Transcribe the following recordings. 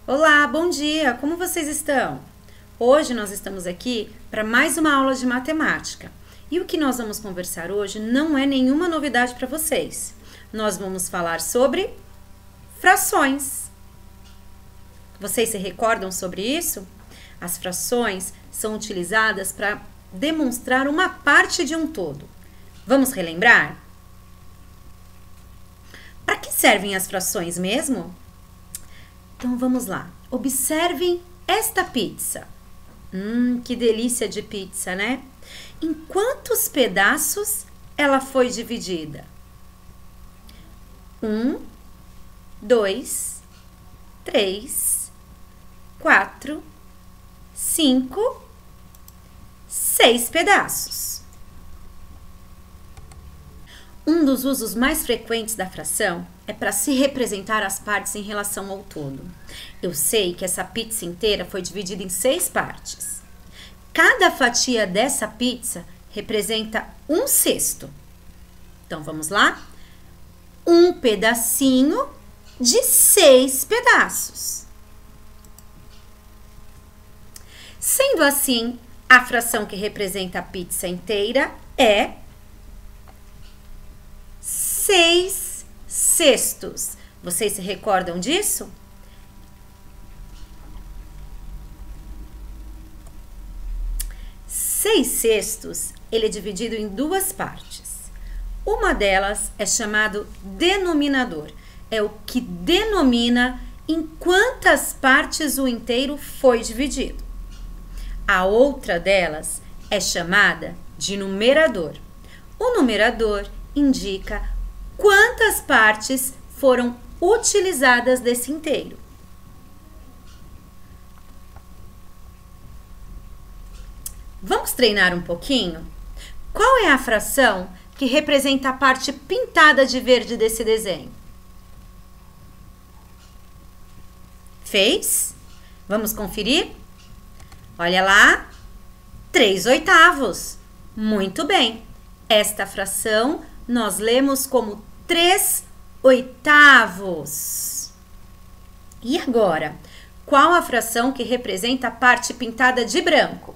Olá, bom dia! Como vocês estão? Hoje nós estamos aqui para mais uma aula de matemática. E o que nós vamos conversar hoje não é nenhuma novidade para vocês. Nós vamos falar sobre frações. Vocês se recordam sobre isso? As frações são utilizadas para demonstrar uma parte de um todo. Vamos relembrar? Para que servem as frações mesmo? Então vamos lá. Observem esta pizza. Que delícia de pizza, né? Em quantos pedaços ela foi dividida? 1, 2, 3, 4, 5, 6 pedaços. Um dos usos mais frequentes da fração é para se representar as partes em relação ao todo. Eu sei que essa pizza inteira foi dividida em 6 partes. Cada fatia dessa pizza representa um sexto. Então, vamos lá? Um pedacinho de 6 pedaços. Sendo assim, a fração que representa a pizza inteira é 6 sextos. Vocês se recordam disso? Seis sextos, ele é dividido em duas partes. Uma delas é chamado denominador. É o que denomina em quantas partes o inteiro foi dividido. A outra delas é chamada de numerador. O numerador indica quantas partes foram utilizadas desse inteiro. Vamos treinar um pouquinho? Qual é a fração que representa a parte pintada de verde desse desenho? Fez? Vamos conferir? Olha lá, 3/8. Muito bem. Esta fração nós lemos como 3/8. E agora, qual a fração que representa a parte pintada de branco?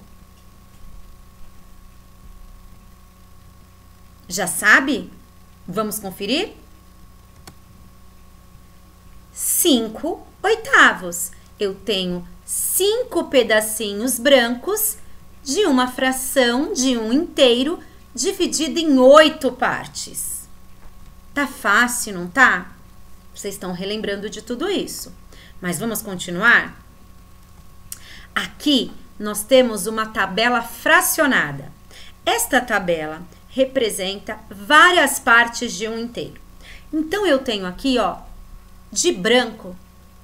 Já sabe? Vamos conferir? 5/8. Eu tenho 5 pedacinhos brancos de uma fração de um inteiro dividido em 8 partes. Tá fácil, não tá? Vocês estão relembrando de tudo isso. Mas vamos continuar? Aqui nós temos uma tabela fracionada. Esta tabela representa várias partes de um inteiro. Então, eu tenho aqui, ó, de branco,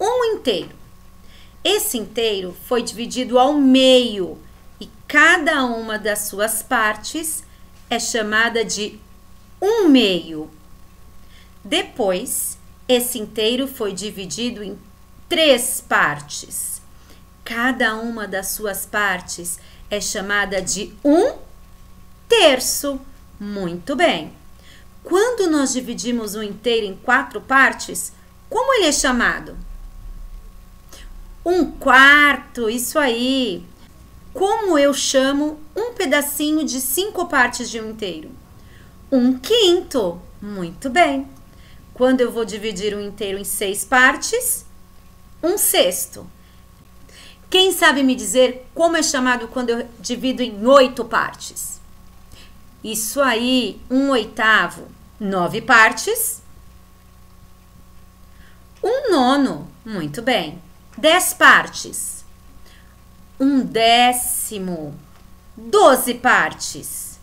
um inteiro. Esse inteiro foi dividido ao meio e cada uma das suas partes é chamada de 1/2. Depois, esse inteiro foi dividido em 3 partes. Cada uma das suas partes é chamada de 1/3. Muito bem. Quando nós dividimos um inteiro em 4 partes, como ele é chamado? 1/4, isso aí. Como eu chamo um pedacinho de 5 partes de um inteiro? 1/5. Muito bem. Quando eu vou dividir um inteiro em 6 partes, 1/6. Quem sabe me dizer como é chamado quando eu divido em 8 partes? Isso aí, 1/8. 9 partes. 1/9. Muito bem. 10 partes. 1/10. 12 partes.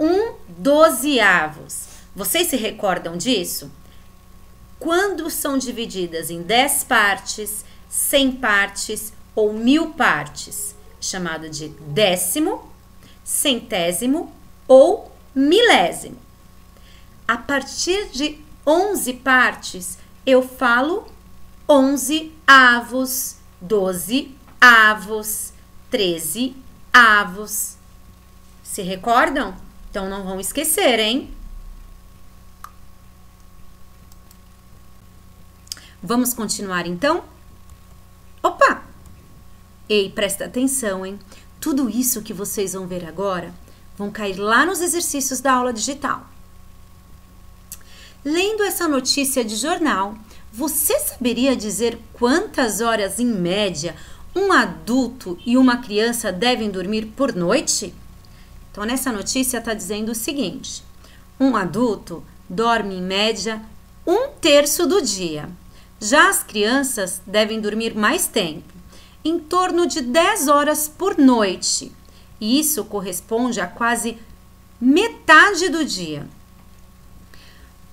1/12. Vocês se recordam disso? Quando são divididas em 10 partes, 100 partes ou 1000 partes, chamado de décimo, centésimo ou milésimo. A partir de 11 partes, eu falo 11/avos, 12/avos, 13/avos. Se recordam? Então, não vão esquecer, hein? Vamos continuar, então? Opa! Ei, presta atenção, hein? Tudo isso que vocês vão ver agora vão cair lá nos exercícios da aula digital. Lendo essa notícia de jornal, você saberia dizer quantas horas em média um adulto e uma criança devem dormir por noite? Então, nessa notícia está dizendo o seguinte: um adulto dorme em média 1/3 do dia. Já as crianças devem dormir mais tempo, em torno de 10 horas por noite. E isso corresponde a quase metade do dia.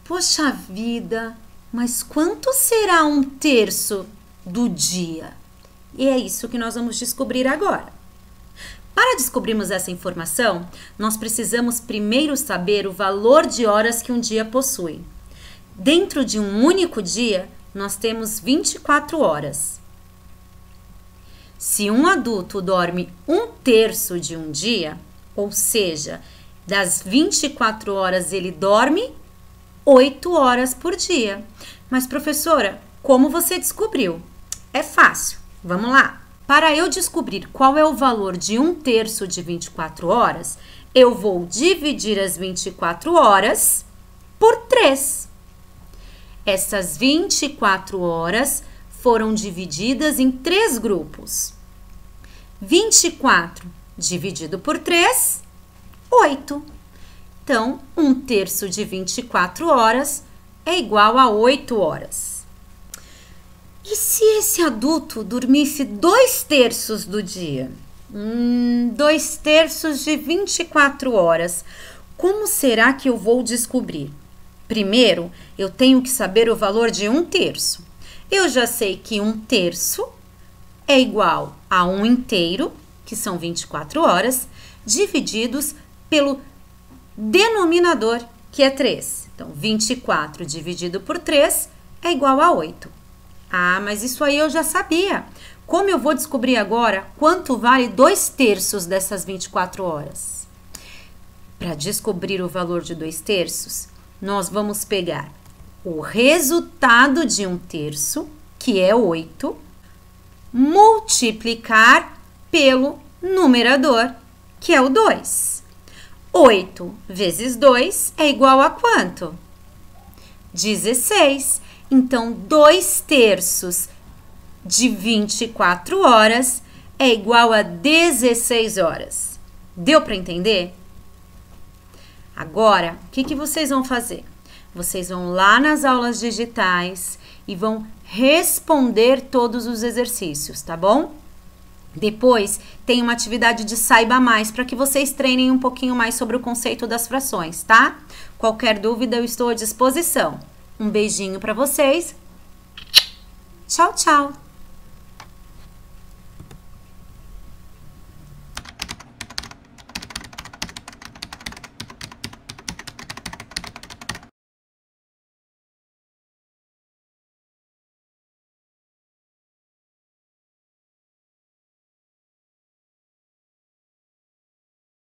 Poxa vida, mas quanto será 1/3 do dia? E é isso que nós vamos descobrir agora. Para descobrirmos essa informação, nós precisamos primeiro saber o valor de horas que um dia possui. Dentro de um único dia, nós temos 24 horas. Se um adulto dorme 1/3 de um dia, ou seja, das 24 horas ele dorme 8 horas por dia. Mas, professora, como você descobriu? É fácil, vamos lá. Para eu descobrir qual é o valor de 1/3 de 24 horas, eu vou dividir as 24 horas por 3. Essas 24 horas foram divididas em 3 grupos. 24 dividido por 3, 8. Então, 1/3 de 24 horas é igual a 8 horas. E se esse adulto dormisse 2/3 do dia? 2/3 de 24 horas. Como será que eu vou descobrir? Primeiro, eu tenho que saber o valor de 1/3. Eu já sei que 1/3 é igual a 1 inteiro, que são 24 horas, divididos pelo denominador, que é 3. Então, 24 dividido por 3 é igual a 8. Ah, mas isso aí eu já sabia. Como eu vou descobrir agora quanto vale 2/3 dessas 24 horas? Para descobrir o valor de 2/3, nós vamos pegar o resultado de 1/3, que é 8, multiplicar pelo numerador, que é o 2. 8 vezes 2 é igual a quanto? 16. Então, 2/3 de 24 horas é igual a 16 horas. Deu para entender? Agora, o que vocês vão fazer? Vocês vão lá nas aulas digitais e vão responder todos os exercícios, tá bom? Depois, tem uma atividade de Saiba Mais para que vocês treinem um pouquinho mais sobre o conceito das frações, tá? Qualquer dúvida, eu estou à disposição. Um beijinho para vocês. Tchau, tchau!